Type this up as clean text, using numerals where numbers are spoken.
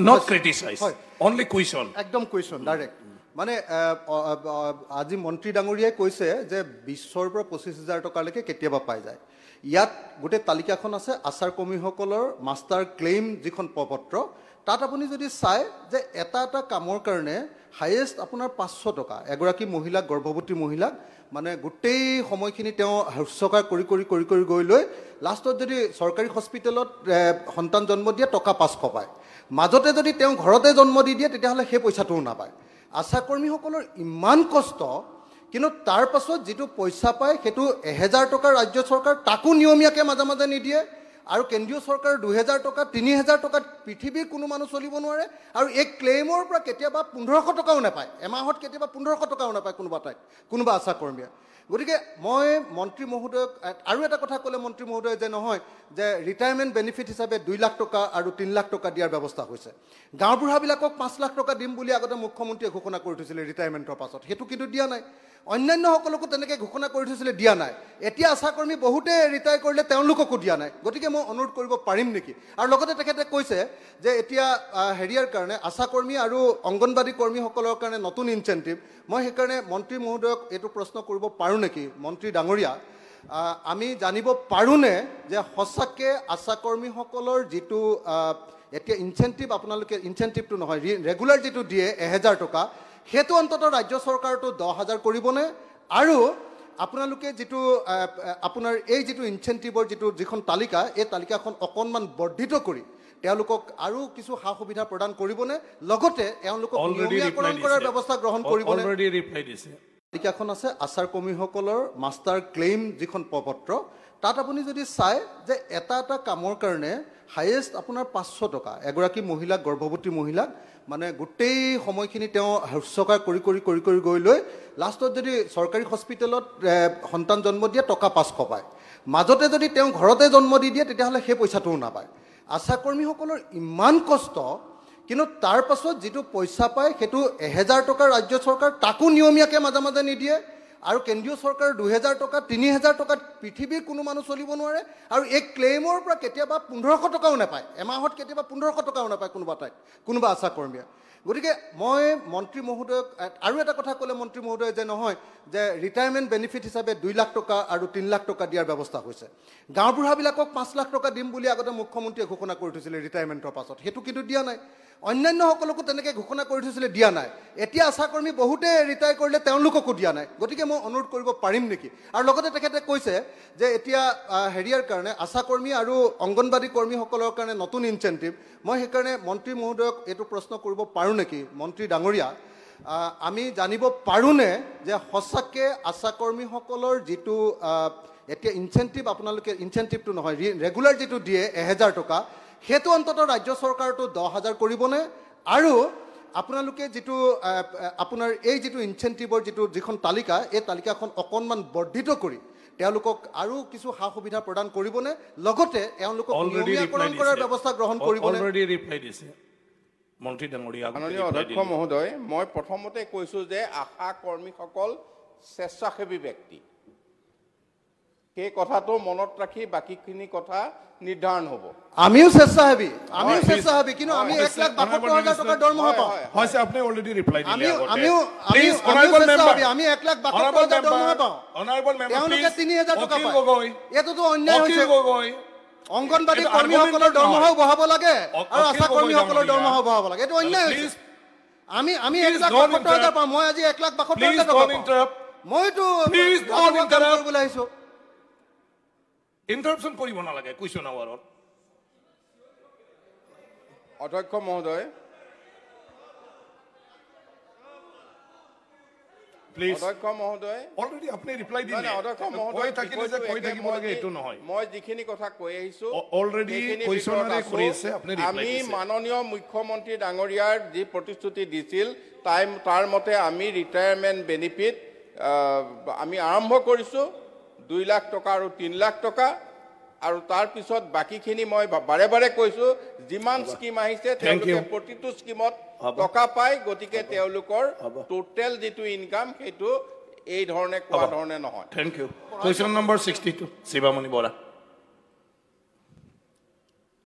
not criticize, only question. একদম question direct মানে আজি মন্ত্ৰী ডাঙৰীয়াই কৈছে যে 20,000 পৰা 25,000 টকালৈকে কেতিয়াবা পাই যায় ইয়াত গোটেই তালিকাখন আছে আচাৰ কৰ্মীসকলৰ মাষ্টাৰ ক্লেইম যিখন পত্ৰ তাত আপুনি যদি চাই যে এটা কামৰ কাৰণে হাইয়েষ্ট আপোনাৰ 500 টকা এগৰাকী মহিলা গৰ্ভৱতী মহিলা মানে গোটেই সময়খিনি তেওঁ হস্যকাৰ কৰি গৈ লৈ লাষ্টত যদি চৰকাৰী হস্পিটেলত সন্তান জন্ম দিয়ে টকা 500 পায় মাজতে যদি তেওঁ ঘৰতে জন্ম দি দিয়ে তেতিয়াহ'লে সেই পইচাটোও নাপায় আশা কৰ্মীসকলৰ ইমান কষ্ট কিন্তু তাৰ পাছত যেটো পইচা পায় হেতু 1000 টকা ৰাজ্য চৰকাৰ তাকো নিয়মীয়াকৈ মাজে নিদিয়ে আৰু কেন্দ্ৰীয় চৰকাৰ 2000 টকা 3000 টকা পৃথিৱীৰ কোনো মানুহ চলিব নোৱাৰে আৰু এক ক্লেইমৰ পৰা কেতিয়াবা 1500 টকাও নাপায় এমাহত কেতিয়াবা 1500 টকাও নাপায় কোনোবা আশা কৰ্মীয়ে গতিকে মই মন্ত্ৰী মহোদয়ক আৰু এটা কথা ক'লে মন্ত্ৰী মহোদয় যে নহয় যে ৰিটায়াৰমেণ্ট বেনিফিট হিচাপে 2 লাখ টকা আৰু 3 লাখ টকা দিয়াৰ ব্যৱস্থা হৈছে গাঁও বুঢ়াবিলাকক 5 লাখ টকা দিম বুলি আগতে মুখ্যমন্ত্ৰীয়ে ঘোষণা কৰি থৈছিল ৰিটায়াৰমেণ্টৰ পাছত হেতু কিন্তু দিয়া নাই অন্যান্য সকলকো তেনেকৈ ঘোষণা কৰি থৈছিল দিয়া নাই এতিয়া আশা কৰ্মী বহুতে ৰিটায়াৰ কৰিলে তেওঁলোককো দিয়া নাই গতিকে মই অনুৰোধ কৰিব পাৰিম নেকি আৰু লগতে তেখেতে কৈছে যে এতিয়া হেৰিয়াৰ কাৰণে আশা কৰ্মী আৰু অংগনবাদী কৰ্মীসকলৰ কাৰণে নতুন ইনচেন্টিভ মই সেইকাৰণে মন্ত্ৰী মহোদয়ক এইটো প্ৰশ্ন কৰিব পাৰোঁ নেকি মন্ত্ৰী ডাঙৰীয়া আমি জানিব পাৰোঁনে যে সঁচাকৈ আশা কৰ্মীসকলৰ যিটো এতিয়া ইনচেন্টিভ আপোনালোকে ইনচেন্টিভটো নহয় ৰেগুলাৰ যিটো দিয়ে 1000 টকা হেতু অন্তত ৰাজ্য চৰকাৰটো 10,000 কৰিবনে আৰু আপোনালোকে যেটো আপোনাৰ এই যেটো ইনচেন্টিভৰ যিখন তালিকা এই তালিকাখন অকনমান বৰ্ধিত কৰি তেওঁলোকক আৰু কিছু সা সুবিধা প্ৰদান কৰিবনে লগতে তেওঁলোকক নিয়মীয়াকৰণ কৰাৰ ব্যৱস্থা গ্ৰহণ কৰিবনে অলৰেডি ৰিপ্লাই দিছে তালিকাখন আছে আচাৰ কৰ্মীসকলৰ মাষ্টাৰ ক্লেইম যিখন পত্ৰ তাত আপুনি যদি চাই যে এটা কামৰ কাৰণে হাইয়েষ্ট আপোনাৰ 500 টকা এগৰাকী মহিলা গৰ্ভৱতী মহিলা মানে গোটেই সময়খিনি তেওঁ হস্যকাৰ কৰি গৈ লৈ লাষ্টত যদি চৰকাৰী হস্পিটেলত সন্তান জন্ম দিয়ে টকা 500 পায় মাজতে যদি তেওঁ ঘৰতে জন্ম দি দিয়ে তেতিয়াহ'লে সেই পইচাটোও নাপায় আশা কৰ্মীসকলৰ ইমান কষ্ট কিন্তু তাৰ পাছত যেটো পইচা পায় হেতু 1000 টকা ৰাজ্য চৰকাৰ তাকো নিয়মীয়াকৈ মাজে নিদিয়ে আৰু কেন্দ্ৰীয় চৰকাৰ 2000 টকা 3000 টকা পৃথিৱীৰ কোনো মানুহ চলিব নোৱাৰে আৰু এক ক্লেইমৰ পৰা কেতিয়াবা 1500 টকাও নাপায় এমাহত কেতিয়াবা 1500 টকাও নাপায় কোনোবা আশা কৰ্মীয়ে গতিকে মই মন্ত্ৰী মহোদয়ক আৰু এটা কথা ক'লে মন্ত্ৰী মহোদয় যে নহয় যে ৰিটায়াৰমেণ্ট বেনিফিট হিচাপে 2 লাখ টকা আৰু 3 লাখ টকা দিয়াৰ ব্যৱস্থা হৈছে গাঁও বুঢ়াবিলাকক 5 লাখ টকা দিম বুলি আগতে মুখ্যমন্ত্ৰীয়ে ঘোষণা কৰি থৈছিল ৰিটায়াৰমেণ্টৰ পাছত হেতু কিন্তু দিয়া নাই অন্যান্য সকলকো তেনেকৈ ঘোষণা কৰি থৈছিল দিয়া নাই এতিয়া আশা কৰ্মী বহুতে ৰিটায়াৰ কৰিলে তেওঁলোককো দিয়া নাই গতিকে মই অনুৰোধ কৰিব পাৰিম নেকি আৰু লগতে তেখেতে কৈছে যে এতিয়া হেৰিয়াৰ কাৰণে আশা কৰ্মী আৰু অংগনবাদী কৰ্মীসকলৰ কাৰণে নতুন ইনচেন্টিভ মই সেইকাৰণে মন্ত্ৰী মহোদয়ক এইটো প্ৰশ্ন কৰিব পাৰোঁ নেকি মন্ত্ৰী ডাঙৰীয়া আমি জানিব পাৰোঁনে যে সঁচাকৈ আশা কৰ্মীসকলৰ যিটো এতিয়া ইনচেন্টিভ আপোনালোকে ইনচেন্টিভটো নহয় ৰেগুলাৰ যিটো দিয়ে 1000 টকা হেতু অন্তত ৰাজ্য চৰকাৰটো 10,000 কৰিবনে আৰু আপোনালোকে যেটো আপোনাৰ এই যেটো ইনচেন্টিভৰ যিখন তালিকা এই তালিকাখন অকনমান বৰ্ধিত কৰি তেওঁলোকক আৰু কিছু সা সুবিধা প্ৰদান কৰিবনে লগতে তেওঁলোকক নিয়মীয়াকৰণ কৰাৰ ব্যৱস্থা গ্ৰহণ কৰিবনে অলৰেডি ৰিপ্লাই দিছে মন্ত্ৰী ডাঙৰীয়া মাননীয় অধ্যক্ষ মহোদয় মই প্ৰথমতে কৈছো যে আশা কৰ্মীসকল স্বেচ্ছাসেৱী ব্যক্তি সেই কথাটো মনত ৰাখি বাকিখিনি কথা নিৰ্ধাৰণ হ'ব আমিও স্বেচ্ছাসেৱী কিন্তু আমি 1,72,000 টকা দৰমহা পাওঁ হৈছে আপুনি অলৰেডি ৰিপ্লাই দিলে প্লিজ অনাৰেবল মেম্বাৰ আমি 1,72,000 দৰমহা পাওঁ অনাৰেবল মেম্বাৰ তেওঁলোকে 3,000 টকা পায় এটোতো অন্যায় হৈছে অংগনবাদী কৰ্মীসকলৰ দৰমহাও বঢ়াব লাগে আৰু আশা কৰ্মীসকলৰ দৰমহাও বঢ়াব লাগে এটো অন্যায় হৈছে আমি 1,72,000 পাওঁ মই আজি 1,72,000 টকা পাওঁ মইতো প্লিজ ডোন্ট ইন্টাৰাপ্ট কৰিবলৈ আহিছো ইন্টাৰাপশন কৰিব নালাগে কুৱেশ্যন আৱাৰত অধ্যক্ষ মহোদয় প্লিজ অধ্যক্ষ মহোদয় অলৰেডি আপুনি ৰিপ্লাই দিলে অধ্যক্ষ মহোদয় থাকিলে যে কৈ থাকিব লাগে এটো নহয় মই যিখিনি কথা কৈ আহিছো অলৰেডি কুৱেশ্যনৰে কৰিছে আপুনি ৰিপ্লাই আমি মাননীয় মুখ্যমন্ত্ৰী ডাঙৰীয়াৰ যি প্ৰতিশ্ৰুতি দিছিল তাৰ মতে আমি ৰিটায়াৰমেণ্ট বেনিফিট আমি আৰম্ভ কৰিছো 2 লাখ টকা আৰু 3 লাখ টকা আৰু তাৰ পিছত বাকিখিনি মই বাৰে কৈছো যিমান স্কিম আহিছে তেওঁলোকে প্ৰতিটো স্কিমত টকা পায় গতিকে তেওঁলোকৰ টোটাল যেটো ইনকাম হেতু এই ধৰণে কোৱা ধৰণে নহয় thank you question number 62 Shivamani Bora